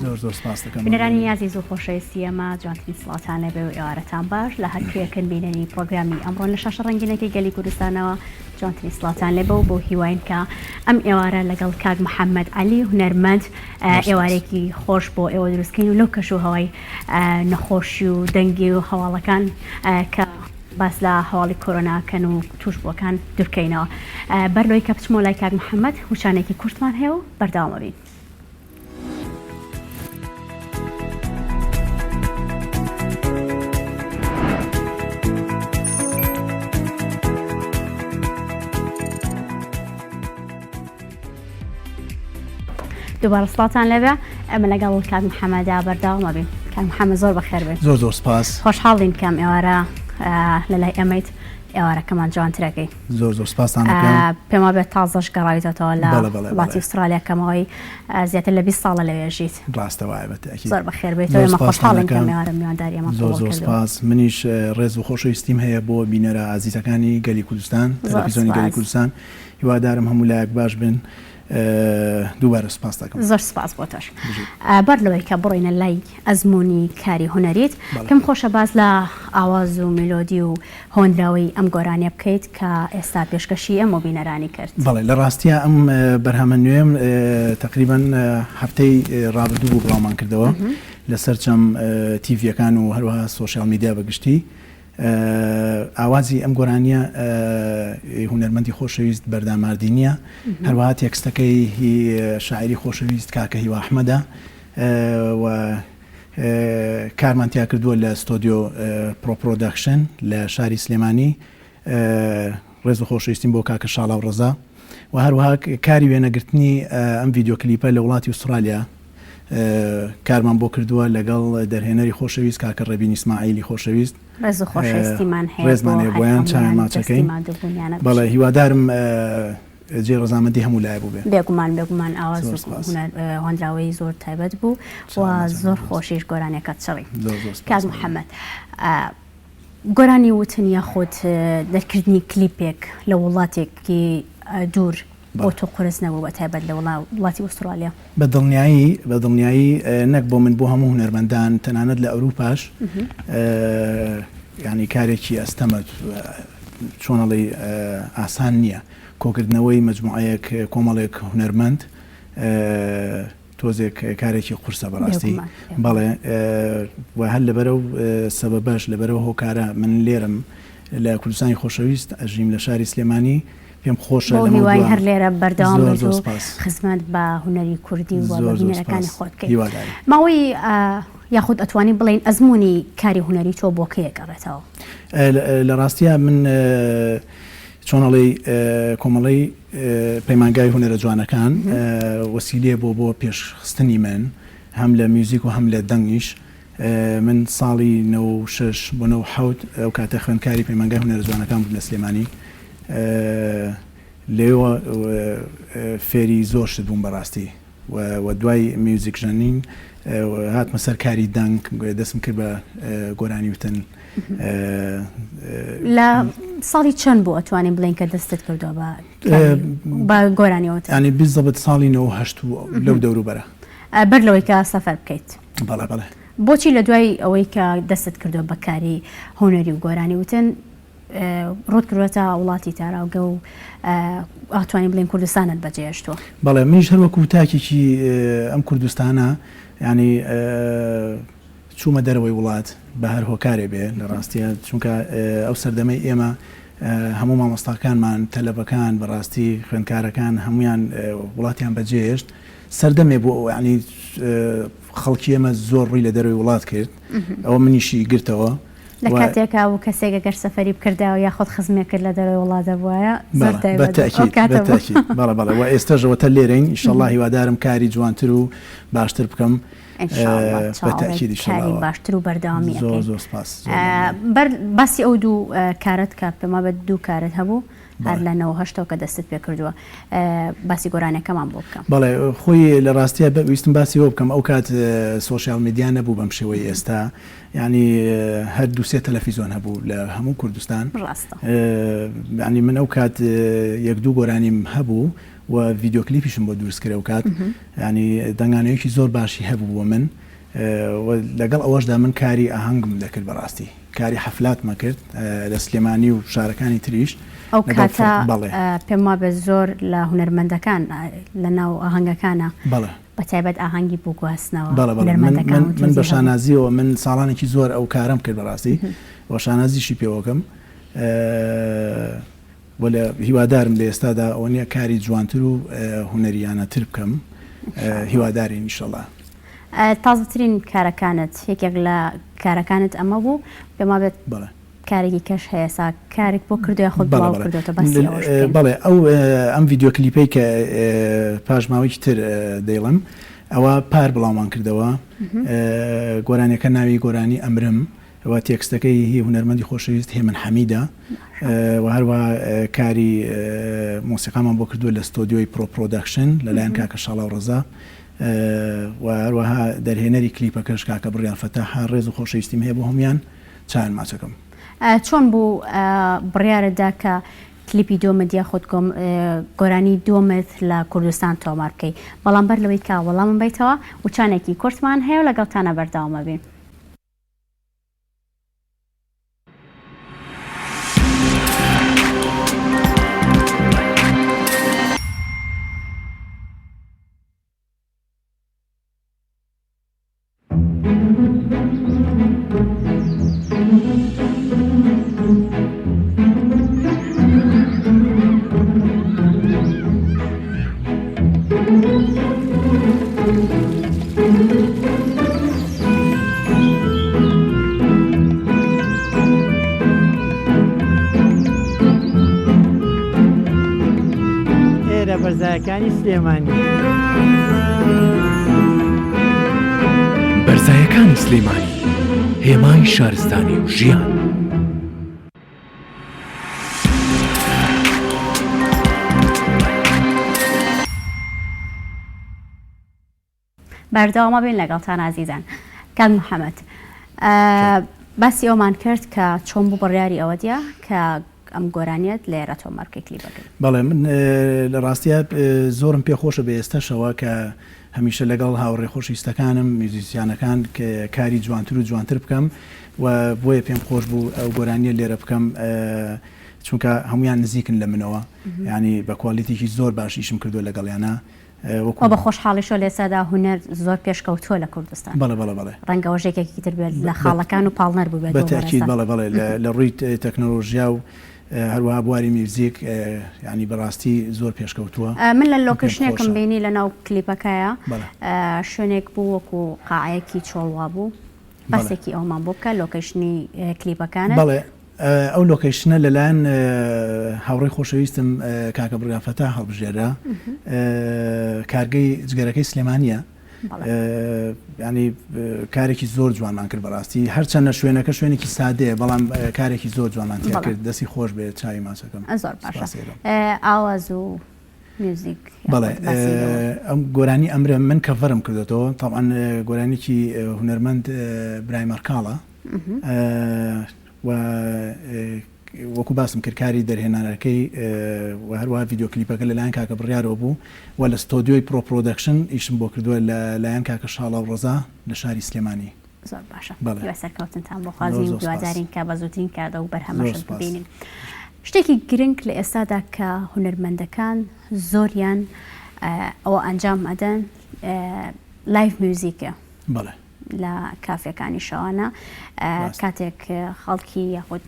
زۆر سپاس دەکەم. بینەرانی عزیز و خۆشەویستی ئەمە جوانترین سڵاتان لەبێ و ئێوارەتان باش لە هەر کوێکن بینەری پرۆگرامی ئەمڕۆ لە شاشە ڕەنگینەکەی گەلی کوردستانەوە جوانترین سڵاتان لێبە و بۆ هیواین کە ئەم ئێوارە لەگەڵ کاک محەممەد عەلی هونەرمەند ئێوارێکی خۆش بۆ ئێوە دروستکەین و لەو کەش و هەوای نەخۆشی و دەنگی و هەواڵەکان کە باس لە هەواڵی کۆرۆناکەن و توش بۆکان دوورکەینەوە. بەرلۆی کە بچمۆ لای کاک محەممەد هوشانێکی کورتمان هەیە و بەرداوامە بین. دووبارە سڵاتان لەبێ ئەمە لەگەڵ کاک محەممەدا بەرداوامە بین. کاک محەممەد زۆر بەخێر بێت. زۆر سپاس. خۆشحاڵین کەم ئێوارە لەلای ئەمەیت ئێوارەکەمان جوانترەکەی. زۆر سپاسان دەکەم. پێما بێت تازەش گەڕاویتەوە لە وڵاتی ئوسترالیا کەمەوەی زیاتر لە 20 ساڵە لەوێ ژیت. ڕاستەوایە بەتاکید. زۆر بەخێر بێت. ئێمە خۆشحاڵین کەم ئێوارە میوانداری ئەمە زۆر سپاس. منیش ڕێز و خۆشەویستیم هەیە بۆ بینەرە عزیزەکانی گەلی کوردستان، تەلەڤیزیۆنی گەلی کوردستان. هیوادارم هەموو لایەک باش بن. دووبارە سپاس دەکەم. زۆر سپاس بۆ تۆش. بەرلەوەی کە بڕۆینە لای ئەزمموی کاری هونەریت کەم خۆشە باز لە ئاواز و میلۆدی و هۆنراوی ئەم گۆرانیە بکەیت کە ئێستا پێشکەشی ئەم بینەرانی کرد. بەڵێ لە ڕاستیە ئەم بەرهەمە نوێم تقریبان هەفتەی ڕابردوو بوو بڵاومان کردەوە لەسەر چەم تیڤیەکان و هەروەها سۆشیال میدیا بەگشتی. ئاوازی ئەم گۆرانیە هونەرمەندی خۆشەویست بەرداماردینیە، هەروەها تێکستەکەی شاعری خۆشەویست کاکە هیوا ئەحمەدە و کارمانتیا کردووە لە ستۆدیۆ پرۆپرۆداکشن لە شاری سلێمانی. ڕێز و خۆشەویستیم بۆ کاکە شاڵاو ڕەزا و هەروەها کاری وێنەگرتنی ئەم ڤیدیۆ کلیپە لە وڵاتی ئوسترالیا کارمان بۆ کردووە لەگەڵ دەرهێنەری خۆشەویست کاکە ڕەبین ئیسماعیلی خۆشەویست. ڕێز و خۆشەویستیمان هەیە ڕێزمان هەیە بۆیان چاوان ماچەکەین. بەڵێ هیوادارم جێ ڕەزامەندی هەموو لایە بوو بێ. بێگومان ئاواز هۆنراوەی زۆر تایبەت بوو و زۆر خۆشیش گۆرانەکەت چڕی. کاک محەممەد گۆرانی وتنیە خۆت دەرکردنی کلیپێک لە وڵاتێکی دوور بۆ تۆ قرس نەبوو بە تایبەت لە وڵاتی ئوسترالیا؟ بە دڵنیایی نەک بۆ من بۆ هەموو هونەرمەندان تەنانەت لە ئەوروپاش ینی کارێکی ئەستەمە چۆنەڵی ئاسان نییە کۆکردنەوەی مەجموعەیەک کۆمەڵێک هونەرمەند تۆزێک کارێکی قورسە بەڕاستی. بەڵێ و هەر لەبەرە و سەبەبەش لەبەرەوە هۆکارە من لێرم لە کوردستانی خۆشەویست ئەژیم لە شاری سلێمانی پێم خۆشە هیوای هەر لێرە بەردەوام خزمەت بە هونەری کوردی و بینەرەکانی خۆت بکەیت. ماوەی یاخود ئەتوانی بڵێن ئەزمموی کاری هونەری تۆ بۆ کەیە گەڕێتەوە؟ لە ڕاستیە من چۆنەڵی کۆمەڵی پەیمانگای هونەرە جوانەکان وەسیلێ بۆ پێشخستنی من هەم لە میوزیک و هەم لە دەنگیش. من ساڵی 96 بۆ 97 ئەو کاتە خوێندکاری پەیمانگای هونەرە جوانەکان بووم لە سلێمانی. لێوە فێری زۆر شت بووم بەڕاستی و دوای میوزیک ژەنین هاتمە سەر کاری دەنگ دەستم کرد بە گۆرانی وتن. لە ساڵی چەند بوو ئەتوانین بڵێن کە دەستت کردووە بە گۆرانیەوە؟ ینی بیزەبت ساڵی 98 لەو دەوروبەرە بەر لەوەی کە سەفەر بکەیت. بەڵێ بۆچی لە دوای ئەوەی کە دەستت کردووە بە کاری هونەری و گۆرانی وتن ڕۆت کردوێتە وڵاتی تاراوگە و ئاتوانین بڵێن کوردستانت بەجێهێشتووە؟ بەڵێ منیش هەروەکو تاکێکی ئەم کوردستانە ینی چوومە دەرەوەی وڵات بە هەر هۆکارێ بێ لە ڕاستیە چونکە ئەو سەردەمەی ئێمە هەموو مامۆستاکانمان تەلەبەکان بەڕاستی خوێندکارەکان هەمویان وڵاتیان بەجێهێشت سەردەمێ بۆ ینی خەڵکی ئێمە زۆر ڕووی لە دەرەوەی وڵات کرد ئەوە منیشی گرتەوە. لە کاتێکا و کەسێک گەر سەفەری بکردەوە یاخۆت خزمێ کرد لە دەرەوەی وڵاتە بووایە بەڵێ و ئێستاژەوەتە لێرەین ئینشەڵڵا هیوادارم کاری جوانتر و باشتر بکەم کاری باشتر و بەردەوامی. زۆر سپاس. باسی ئەو دوو کارت کە پێما بە دوو کارت هەبوو هەر لە 98ەوە کە دەستت پێ کردووە باسی گۆرانەکەمان بۆ بکەم. بەڵێ خۆی لە ڕاستیە بەویستم باسی ئەوە بکەم ئەو کات سۆشیال میدیا نەبوو بەم شێوەی ئێستا ینی هەر دووسێ تەلەڤیزۆن هەبوو لە هەموو کوردستان. ینی من ئەو کات یەک دوو گۆرانیم هەبوو و ڤیدیۆ کلیپیشم بۆ دروستکرێ و کات ینی دەنگانەیەکی زۆر باشی هەبوو بۆ من لەگەڵ ئەوەشدا من کاری ئاهەنگم دەکرد بەڕاستی کاری حەفلاتمە کرد لە سلێمانی و شارەکانی تریش ئەو کاتە پێم وابێت زۆر لە هونەرمەندەکان لە ناو ئاهەنگەکانە بەتایبەت ئاهەنگی بۆ گواستنەوە من بە شانازیەوە من ساڵانێکی زۆر ئەو کارم کرد بەڕاستی بۆ شانازیشی پێوەکەم بۆ لە هیوادارم لە ئێستادا ئەوە نییە کاری جوانتر و هونەریانەتر بکەم هیوادارین ئینشەڵڵا. تازەترین کارەکانت یەکێک لە کارەکانت ئەمە بوو پێم وابێت کارێکی کەش هەیە سا کارێک بۆ کردووە خۆت بڵاو کردوتە باسی بەڵێ ئەو ئەم ڤیدیۆ کلیپەی کە پاژماوەیەکی تر دەیڵم ئەوە پار بڵاومان کردەوە گۆرانیەکە ناوی گۆرانی ئەمرم ئەوە تێکستەکەی هی هونەرمەندی خۆشەویست هێمن حەمیدە و هەروە کاری مۆسیقامان بۆ کردووە لە ستۆدیۆی پرۆداکشن لەلایەن کاکە شاڵاو ڕەزا و هەروەها دەرهێنەری کلیپەکەش کاکە بڕیان فەتاح ڕێز و خۆشەویستیم هەیە بۆ هەمویان چاوان ماچەکەم. چۆن بوو بڕیارەدا کە کلیپی دۆمت یا خۆت گۆرانی دۆمت لە کوردستان تۆمار بکەیت بەڵام بەر لەوەی کا وەڵامم بیتەوە و چانێکی کورتمان هەیە و لەگەڵتانە بەرداوامە بین. بەرزایەکانی سلێمانی بەرزایەکانی سلێمانی هێمای شارستانی و ژیان بەردەوامە بین لەگەڵتان ئازیزان. کاک محەممەد باسی ئەومان کرد کە چۆن بوو بڕیاری ئەوە دیە کە ئەم گۆرانیت لێرە تۆمارکەی کلیپەکەی. بەڵێ من لە ڕاستیە زۆرم پێخۆشە بە ئێستاشەوە کە هەمیشە لەگەڵ هاوڕێ خۆشویستەکانم میوزیسیانەکان کاری جوانتر و جوانتر بکەم و بۆیە پێم خۆش بوو ئەو گۆرانیە لێرە بکەم چونکە هەمویان نزیکن لە منەوە ینی بە کوالیتێکی زۆر باش ئیشم کردو لەگەڵیانە بە خۆشحاڵیشۆ لێسادا هونەر زۆر پێشکەوتووە لە کوردستان. بەڵێ ڕەنگەوە ژێکێکی تر بێت لە خاڵەکان و پاڵنەر بوو بەتاکید بەڵێ لە ڕووی تەکنۆلۆژیا و هەروەها بواری میوزیک ینی بەڕاستی زۆر پێشکەوتووە. من لە لۆکیشنێکم بینی لە ناو کلیپەکەیە شوێنێک بوو وەکو قاعەیەکی چۆڵوا بوو بەسێکی ئەومان بۆ بکە لۆکیشنی کلیپەکانە. بەڵێ ئەو لۆکیشنە لەلایەن هاوڕێی خۆشەویستم کاکە بڕیان فەتاح هەڵبژێرا کارگەی جگەرەکەی سلێمانیە ینی کارێکی زۆر جوانمان کرد بەڕاستی هەرچەندە شوێنەکە شوێنێکی سادەیە بەڵام کارێکی زۆر جوانمان تیا کرد دەستی خۆش بێت چاوی ماچەکەم. زۆر باشە ئاواز و میوزیک. بەڵێ ئەم گۆرانی ئەمرە من کەڤەرم کردێتەوە تاوان گۆرانێکی هونەرمەند برای مەرکاڵە و وەکو باسم کرد کاری دەرهێنانەکەی و هەروەها ڤیدیۆ کلیپەکە لەلایەن کاکە بڕیارەوە بوو و لە ستۆدیۆی پرۆداکشن ئیشم بۆ کردووە لەلایەن کاکە شاڵاو ڕەزا لە شاری سلێمانی. زۆر باشە سەرکەوتنتان بۆ خوازی و دووادارین کە بە زووترین کاردە و بەرهەمەشت ببینین. شتێکی گرنگ لە ئێستادا کە هونەرمەندەکان زۆریان ئەوە ئەنجام ئەدەن لایڤ میوزیکە. بەڵێ لە کافەکانی شەوانە کاتێک خەڵکی یاخود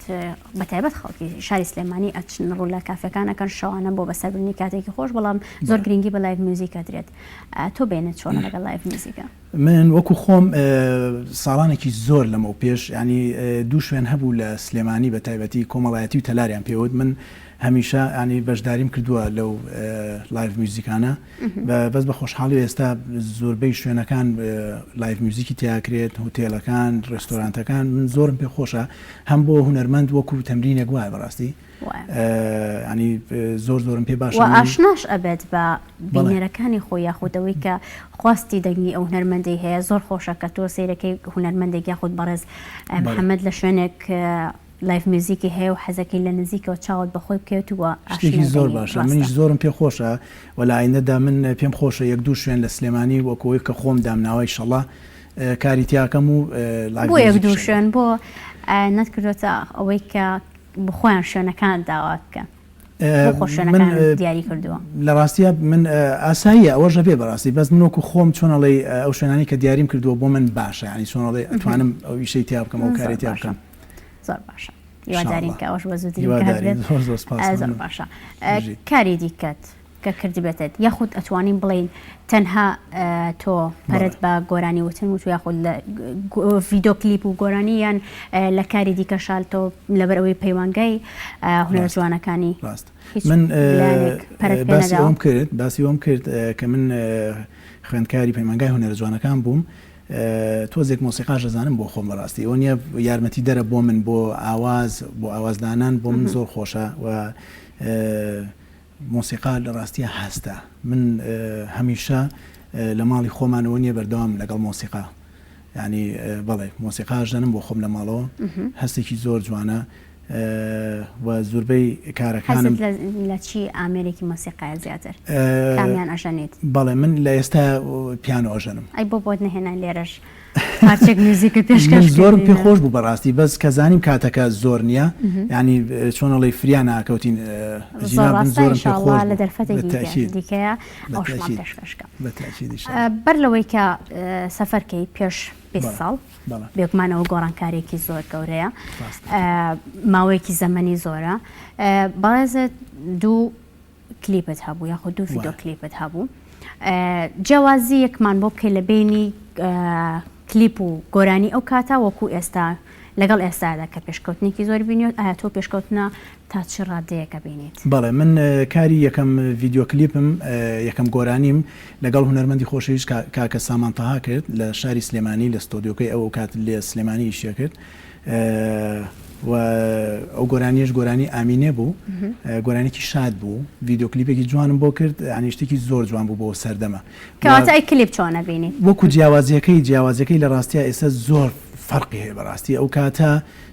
بەتایبەت خەڵکی شاری سلێمانی ئەچن ڕوو لە کافەکانەکەن شەوانە بۆ بەسەربردنی کاتێکی خۆش بەڵام زۆر گرنگی بە لایڤ میوزیکە درێت. تۆ بێنێت چۆنە لەگەڵ لایڤ میوزیکە؟ من وەکو خۆم ساڵانێکی زۆر لەمە پێش ینی دوو شوێن هەبوو لە سلێمانی بە تایبەتی کۆمەڵایەتی و تەلاریان پێوت من هەمیشە ینی بەشداریم کردووە لەو لایڤ میوزیکانە بەس بە خۆشحاڵی ئێستا زۆربەی شوێنەکان لایڤ میوزیکی تیاکرێت هۆتێلەکان ڕێستۆرانتەکان من زۆرم پێ خۆشە هەم بۆ هونەرمەند وەکو تەمرینێک وایە بەڕاستی ینی زۆرم پێ باشە ئاشناش ئەبێت بە بینەرەکانی خۆی یاخودەوەی کە خواستی دەنگی ئەو هونەرمەندەی هەیە زۆر خۆشە کە تۆ سیرەکەی هونەرمەندێک یاخود بەڕێز محەممەد لە شوێنێک لایف میوزیکی هەیە و حەزەکەی لە نزیکەوە چاوت بەخۆی بکەوێت و شتێکی زۆر باشە منیش زۆرم پێ خۆشە وەلایەندەدا من پێم خۆشە یەک دوو شوێن لە سلێمانی وەکەوەی کە خۆم دامناوای ئیشەڵڵا کاری تیاکەم و بۆ یەک دوو شوێن بۆ نەتکردوێتە ئەوەی کە بخۆیان شوێنەکان داوا بکەن خۆشوێنەکان دیاری کردووە لە ڕاستیە من ئاساییە ئەوەژە بێ بەڕاستی بەس من وەکو خۆم چۆنەڵێ ئەو شوێنانی کە دیاریم کردووە بۆ من باشە ینی چۆنەڵێ ئەتوانم ئەو ئیشەی تیا بکەم ئەو کاری تیا بکەم زۆر باشە هیوادارین کە ئەوەش بە زوودی زۆر باشە کاری دیکەت کە کردی بێتت یاخود ئەتوانین بڵین تەنها تۆ پەرت بە گۆرانی وتن و تو یاخود لە ڤیدۆ کلیپ و گۆرانی یان لە کاری دیکە شالتۆ لەبەر ئەوەی پەیوانگای هونەرە جوانەکانی من باسی ئەوم کرد کە من خوێندکاری پەیمانگای هونەرە جوانەکان بووم تۆزێک مۆسیقاش دەزانم بۆ خۆم بەڕاستی ئەو نییە یارمەتی دەرە بۆ من بۆ ئاوازدانان بۆ من زۆر خۆشە و مۆسیقا لە ڕاستیە هەستە من هەمیشە لە ماڵی خۆمانەوە نییە بەردەوام لەگەڵ مۆسیقا ینی بەڵێ مۆسیقاش دەنم بۆ خۆم لە ماڵەوە هەستێکی زۆر جوانە و زۆربەی کارەکانم لە چی ئامێرێکی مۆسیقای زیاتر کامیان ئەژەنیت بەڵێ من لە ئێستا پیانۆ ئەژەنم ئەی بۆ بۆت نەهێنان لێرەش پارچێک میوزیکت پێشکەش زۆرم پێ خۆش بوو بەڕاستی بەس کە زانیم کاتەکە زۆر نییە ینی چۆنەڵی فریان ناکەوتین زۆرم پێ خۆش لە دەرفەتێکی دیکەیە ئەوشمان پێشکەشکە بەر لەوەی کە سەفەرکەی پێش 20 ساڵ بێگومانەوە گۆڕانکارێکی زۆر گەورەیە ماوەیەکی زەمەنی زۆرە بەڵێزت دوو کلیپت هەبوو یاخود دوو ڤیدۆ کلیپت هەبوو جیاوازی یەکمان بۆ بکەی لە بینی کلیپ و گۆرانی ئەو کاتە وەکو ئێستا لەگەڵ ئێستادا کە پێشکەوتنێکی زۆر بینیوت ئایا تۆ پێشکەوتنە تا چ ڕادەیەکە بینیت بەڵێ من کاری یەکەم ڤیدۆ کلیپم یەکەم گۆرانیم لەگەڵ هونەرمەندی خۆشەویست کاکە سامان تەها کرد لە شاری سلێمانی لە ستۆدیۆکەی ئەو کات لێ سلێمانی ئیشە کرد و ئەو گۆرانیش گۆرانی ئامینێ بوو گۆرانێکی شاد بوو ڤیدۆ کلیپێکی جوانم بۆ کرد ینی شتێکی زۆر جوان بوو بۆ سەردەمە کەواتە ئەی کلیپ چۆنە بینیت وەکو جیاوازیەکەی لە ڕاستیە ئێستا زۆر فەرقی هەیە بەڕاستی ئەو کاتە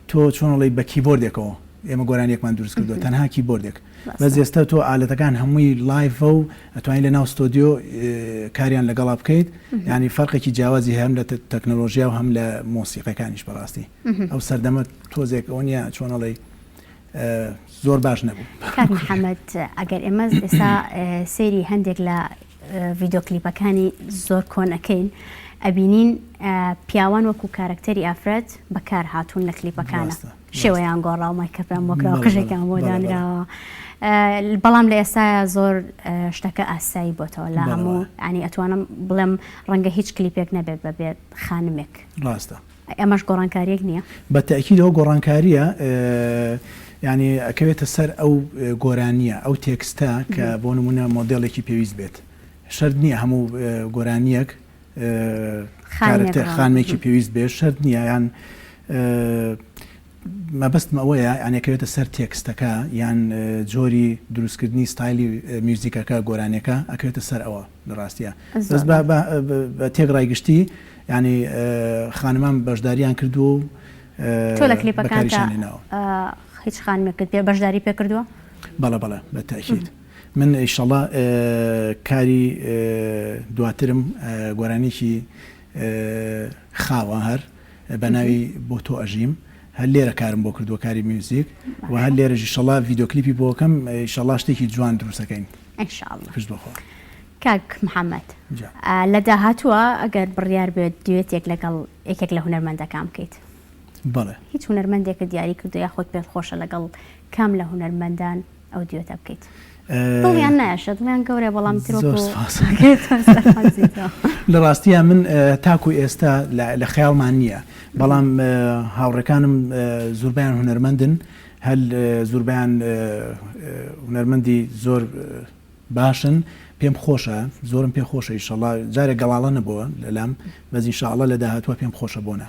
تۆ چۆنەڵی بە کیبۆردێکەوە ئێمە گۆرانیەکمان دروست کردو تەنها کیبۆردێک بەس ئێستا تۆ ئالەتەکان هەمووی لایڤە و ئەتوانین لە ناو ستۆدیۆ کاریان لەگەڵا بکەیت ینی فەرقێکی جیاوازی هەم لە تەکنۆلۆژیا و هەم لە مۆسیقەکانیش بەڕاستی ئەو سەردەمە تۆزێک ئەو نیە چۆنەڵی زۆر باش نەبوو کاک محەممەد ئەگەر ئێمە ئێستا سەیری هەندێک لە ڤیدۆ کلیپەکانی زۆر کۆنەکەین ئەبینین پیاوان وەکو کارکتەری ئافرەت بەکار هاتوون لە کلیپەکانە شێوەیان گۆڕا و مایکەپیان بۆکراوە قژێکیان بۆ دانراوە بەڵام لە ئێستاە زۆر شتەکە ئاسایی بۆتەوە لە هەموو ینی ئەتوانم بڵێم ڕەنگە هیچ کلیپێک نەبێت بەبێت خانمێک ڕاستە ئەمەش گۆڕانکاریەک نییە بە تەکیدەوە گۆڕانکاریە ینی ئەکەوێتە سەر ئەو گۆرانیە ئەو تێکستە کە بۆ نمونە مۆدێڵێکی پێویست بێت شەرت نییە هەموو گۆرانیەک خانمێکی پێویست بێ شەرت نییە یان مەبەستم ئەوەیە یانەکەوێتە سەر تێکستەکە یان جۆری دروستکردنی ستایلی میوزیکەکە گۆرانەکە ئەکەوێتە سەر ئەوە لە ڕاستیە بەس بە تێگڕای گشتی ینی خانمان بەشداریان کردو و تۆ لە کلیپەکاندا هیچ خانمێکت پێ بەشداری پێ کردووە؟ بەڵێ بە تاکید من ئیشەڵڵا کاری دواترم گۆرانێکی خاوە هەر بە ناوی بۆ تۆ ئەژیم هەر لێرە کارم بۆ کردووە کاری میوزیک و هەر لێرەژی ئیشەڵڵا ڤیدۆ کلیپی بۆکەم ئیشەڵڵا شتێکی جوان دروستەکەین ئینشاءڵڵا پشت بەخۆ کاک محەممەد لە داهاتووە ئەگەر بڕیار بێت دوێتێک لەگەڵ یەکێک لە هونەرمەندەکان بکەیت بەڵێ هیچ هونەرمەندێکە دیاری کردو یا خۆت پێت خۆشە لەگەڵ کام لە هونەرمەندان ئەو دوێتە بکەیت دڵیان نایشە دڵیان گەورە بەڵام لە ڕاستیە من تاکو ئێستا لە خەیاڵمان نییە بەڵام هاوڕەکانم زۆربیان هونەرمەندن هەل زۆربیان هونەرمەندی زۆر باشن پێم خۆشە زۆرم پێ خۆشە ئیشەڵڵا جارێک گەڵاڵە نەبووە لەلام بەس ئینشاءڵڵا لە داهاتوە پێم خۆشە بۆنە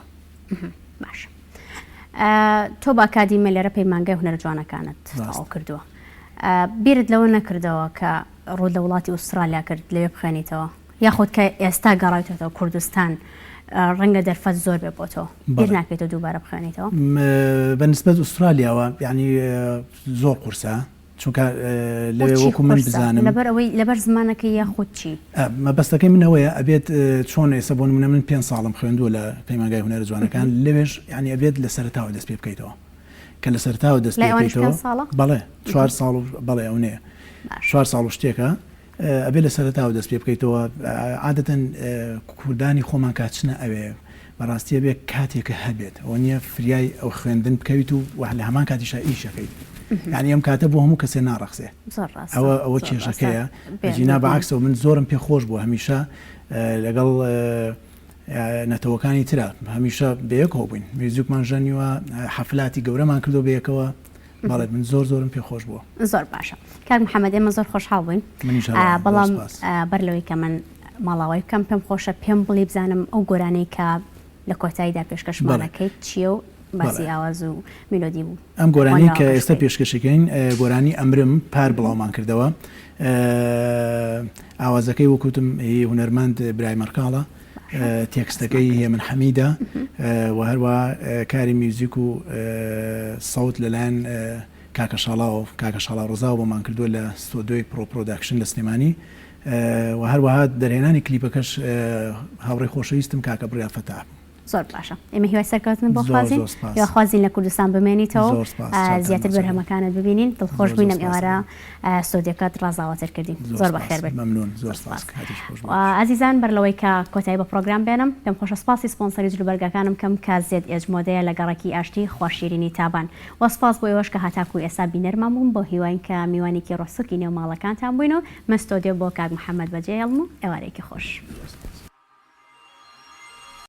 باش تۆ با کادیمە لێرە پەیمانگای هونەرە جوانەکانت تەواو کردووە بیرت لەوە نەکردەوە کە ڕوو لە وڵاتی ئوسترالیا کرد لەوێ بخێنیتەوە یاخود کە ئێستا گەڕایتەوە کوردستان ڕەنگە دەرفەت زۆر بێ بۆ تۆ بیر بەڵێ. ناکرێتەوە دووبارە بخوێنیتەوە بەنسبەت ئوسترالیاوە یعنی زۆر قورسە چونکە لەوێ وەکو من بزانم لەبەر ئەوەی لەبەر زمانەکە یاخود چی مەبەستەکەی منەوەیە ئەبێت چۆن ئێستا بۆ نمونە من 5 ساڵم خوێندووە لە پەیمانگای هونەرە جوانەکان لەوێش یعنی ئەبێت لە سەرتاوە دەست پێ بکەیتەوە کە لە سەرتاوە دەست پێ بکەیتەوە بەڵێ 4 ساڵ بەڵێ ئەو نەیە 4 ساڵ و شتێکە ئەبێت لە سەرتاوە دەست پێ بکەیتەوە عادەتەن کوردانی خۆمان کاتچنە ئەوێ بەڕاستیە بێ کاتێکە هەبێت ئەو نییە فریای ئەو خوێندن بکەویت و لە هەمان کاتیشا ئیشەکەیت یعنی ئەم کاتە بۆ هەموو کەسێ ناڕەخسێ ئەوە کێشەکەیە جینا بەعکسەوە من زۆرم پێ خۆش بوو هەمیشە لەگەڵ نەتەوەکانی ترە هەمیشە بەیەکەوە بووین میوزیکمان ژەنیوە حەفلاتی گەورەمان کردو بەیەکەوە بەڵێ من زۆرم پێ خۆش بووە زۆر باشە کاک محەممەد ئێمە زۆر خۆشحاڵ بووین بەڵام بەر لەوەی کە من ماڵاوی بکەم پێم خۆشە پێم بڵی بزانم ئەو گۆرانەی کە لە کۆتاییدا پێشکەشمانەکەیت چییە و باسی ئاواز و میلۆدی بوو ئەم گۆرانی کە ئێستا پێشکەشەکەین گۆرانی ئەمرم پار بڵاومان کردەوە ئاوازەکەی وەکوتم هونەرمەند برای مەرکاڵە تێکستەکەی هێمن حەمیدە و هەروە کاری میوزیک و سەوت لەلایەن کاکە شاڵا ڕۆزاوە بۆمان کردووە لە ستۆدیۆی پرۆداکشن لە سلێمانی و هەروەها دەرهێنانی کلیپەکەش هاوڕێی خۆشەویستم کاکە بریا فەتاح زۆر باشە ئێمە هیوای سەرکەوتن بۆ خوازین یا خوازین لە کوردستان بمێنیتەوە زیاتر بەرهەمەکانت ببینین دڵخۆش بووینم ئێوارە ستۆدیۆکەت ڕازاوەتر کردین زۆر بەخێر بێت ئازیزان بەرلەوەی کە کۆتایی بە پرۆگرام بێنم پێم خۆشە سپاسی سپۆنسەری جلوبەرگەکانم کەم کە زێد ئێج مۆدەیە لە گەڕێکی ئاشتی خۆشیرینی تابان و سپاس بۆ ئێوەش کە هەتاکو ئێستا بینەرمان بووم بۆ هیواین کە میوانێکی ڕۆسوکی نێو ماڵەکانتان بووین و من ستۆدیۆ بۆ کاک محەممەد بەجێهێڵم و ئێوارێکی خۆش.